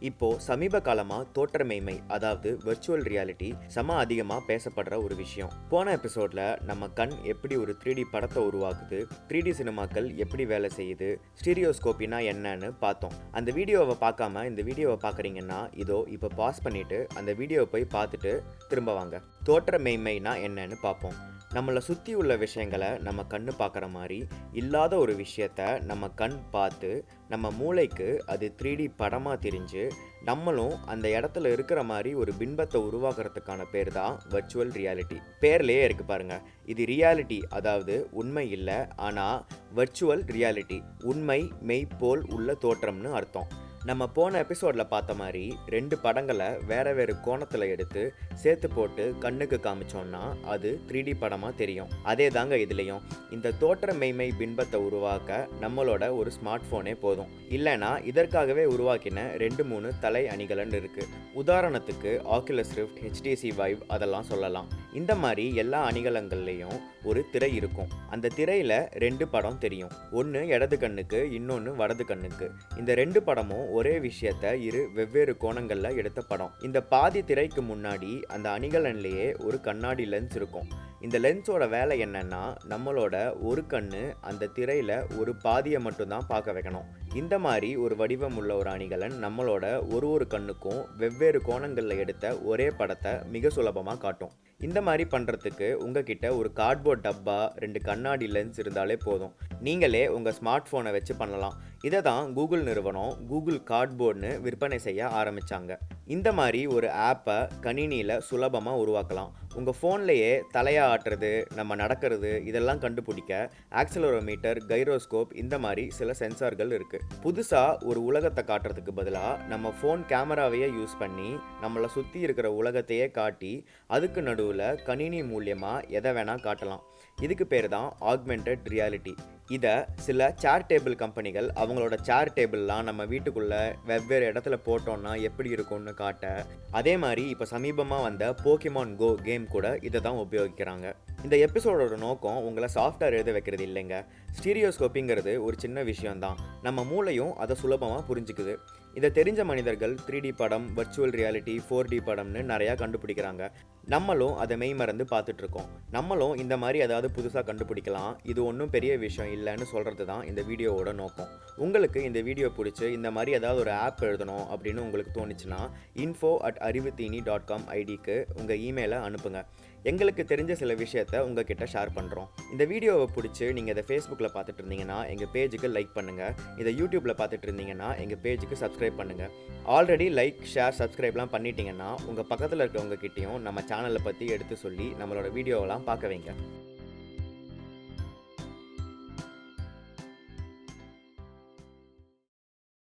இப்போ சமீப காலமா தோற்றமெய்மை அதாவது வெர்ச்சுவல் ரியாலிட்டி அதிகமா பேசப்படுற ஒரு விஷயம். போன எபிசோட்ல நம்ம கண் எப்படி ஒரு 3D படத்தை உருவாக்குது, 3D சினிமாக்கள் எப்படி வேலை செய்யுது, ஸ்டீரியோஸ்கோப்பினா என்னன்னு பார்த்தோம். அந்த வீடியோவை பார்க்காம இந்த வீடியோவை பார்க்குறீங்கன்னா இதோ இப்போ பாஸ் பண்ணிட்டு அந்த வீடியோவை போய் பார்த்துட்டு திரும்ப வாங்க. தோற்றமெய்மைனா என்னன்னு பார்ப்போம். நம்மளை சுற்றி உள்ள விஷயங்களை நம்ம கண்ணு பார்க்குற மாதிரி இல்லாத ஒரு விஷயத்த நம்ம கண் பார்த்து நம்ம மூளைக்கு அது 3D படமாக தெரிஞ்சு நம்மளும் அந்த இடத்துல இருக்கிற மாதிரி ஒரு பின்பத்தை உருவாக்குறதுக்கான பேர் தான் வர்ச்சுவல் ரியாலிட்டி. பேர்லேயே இருக்கு பாருங்க, இது ரியாலிட்டி அதாவது உண்மை இல்லை, ஆனால் வர்ச்சுவல் ரியாலிட்டி உண்மை மெய்ப்போல் உள்ள தோற்றம்னு அர்த்தம். நம்ம போன எபிசோடில் பார்த்த மாதிரி 2 படங்களை வேறு கோணத்தில் எடுத்து சேர்த்து போட்டு கண்ணுக்கு காமிச்சோன்னா அது 3D படமாக தெரியும். அதே தாங்க இதுலேயும். இந்த தோற்ற மெய்மை பின்பத்தை உருவாக்க நம்மளோட ஒரு ஸ்மார்ட் ஃபோனே போதும். இல்லைனா இதற்காகவே உருவாக்கின 2-3 தலை அணிகலன் இருக்குது. உதாரணத்துக்கு ஆக்குலஸ் ரிஃப்ட், HTC வைவ் அதெல்லாம் சொல்லலாம். இந்த மாதிரி எல்லா அணிகலன்கள்லேயும் ஒரு திரை இருக்கும். அந்த திரையில் 2 படம் தெரியும். ஒன்று இடது கண்ணுக்கு, இன்னொன்று வலது கண்ணுக்கு. இந்த 2 படமும் ஒரே விஷயத்த வெவ்வேறு கோணங்கள்ல எடுத்த படம். இந்த பாதி திரைக்கு முன்னாடி அந்த அணிகலன்லயே ஒரு கண்ணாடி லென்ஸ் இருக்கும். இந்த லென்ஸோட வேலை என்னன்னா நம்மளோட ஒரு கண்ணு அந்த திரையில ஒரு பாதியை மட்டும்தான் பார்க்க வைக்கணும். இந்த மாதிரி ஒரு வடிவம் உள்ள ஒரு அணிகலன் நம்மளோட ஒரு கண்ணுக்கும் வெவ்வேறு கோணங்களில் எடுத்த ஒரே படத்தை மிக சுலபமாக காட்டும். இந்த மாதிரி பண்ணுறதுக்கு உங்ககிட்ட ஒரு கார்ட்போர்ட் டப்பா, 2 கண்ணாடி லென்ஸ் இருந்தாலே போதும். நீங்களே உங்கள் ஸ்மார்ட் ஃபோனை வச்சு பண்ணலாம். இதை தான் கூகுள் நிறுவனம் கூகுள் கார்ட்போர்ட்னு விற்பனை செய்ய ஆரம்பித்தாங்க. இந்த மாதிரி ஒரு ஆப்பை கணினியில் சுலபமாக உருவாக்கலாம். உங்கள் ஃபோன்லேயே தலையை ஆட்டுறது, நம்ம நடக்கிறது இதெல்லாம் கண்டுபிடிக்க ஆக்சலரோமீட்டர், கைரோஸ்கோப் இந்த மாதிரி சில சென்சார்கள் இருக்குது. புதுசாக ஒரு உலகத்தை காட்டுறதுக்கு பதிலாக நம்ம ஃபோன் கேமராவையே யூஸ் பண்ணி நம்மளை சுற்றி இருக்கிற உலகத்தையே காட்டி அதுக்கு நடுவில் கணினி மூலியமாக எதை வேணால் காட்டலாம். இதுக்கு பேர் தான் ஆக்மெண்டட் ரியாலிட்டி. இதை சில சேர் டேபிள் கம்பெனிகள் அவங்களோட சேர் டேபிள்லாம் நம்ம வீட்டுக்குள்ளே வெவ்வேறு இடத்துல போட்டோன்னா எப்படி இருக்கும்னு காட்ட, அதே மாதிரி இப்போ சமீபமாக வந்த போக்கிமான் கோ கேம் கூட இதை தான் உபயோகிக்கிறாங்க. இந்த எபிசோடோட நோக்கம் உங்களை சாஃப்ட்வேர் எழுத வைக்கிறது இல்லைங்க. ஸ்டீரியோஸ்கோப்பிங்கிறது ஒரு சின்ன விஷயம்தான். நம்ம மூளையும் அதை சுலபமாக புரிஞ்சுக்குது. இதை தெரிஞ்ச மனிதர்கள் 3D படம், வர்ச்சுவல் ரியாலிட்டி, 4D படம்னு நிறையா கண்டுபிடிக்கிறாங்க. நம்மளும் அதை மெய்மறந்து பார்த்துட்ருக்கோம். நம்மளும் இந்த மாதிரி ஏதாவது புதுசாக கண்டுபிடிக்கலாம். இது ஒன்றும் பெரிய விஷயம் இல்லைன்னு சொல்கிறது தான் இந்த வீடியோவோட நோக்கம். உங்களுக்கு இந்த வீடியோ பிடிச்சி இந்த மாதிரி ஏதாவது ஒரு ஆப் எழுதணும் அப்படின்னு உங்களுக்கு தோணுச்சுன்னா info@arivutheeni.com ஐடிக்கு உங்கள் இமெயிலை அனுப்புங்க. எங்களுக்கு தெரிஞ்ச சில விஷயத்த உங்ககிட்ட ஷேர் பண்ணுறோம். இந்த வீடியோவை பிடிச்சி நீங்கள் இதை ஃபேஸ்புக்கில் பார்த்துட்டு இருந்தீங்கன்னா எங்கள் பேஜுக்கு லைக் பண்ணுங்கள். இதை யூடியூப்பில் பார்த்துட்டு இருந்தீங்கன்னா எங்கள் பேஜுக்கு சப்ஸ்கிரைப் பண்ணுங்கள். ஆல்ரெடி லைக், ஷேர், சப்ஸ்கிரைப்லாம் பண்ணிட்டீங்கன்னா உங்கள் பக்கத்தில் இருக்கவங்க கிட்டேயும் நம்ம சேனலை பற்றி எடுத்து சொல்லி நம்மளோட வீடியோவெல்லாம் பார்க்க வைங்க.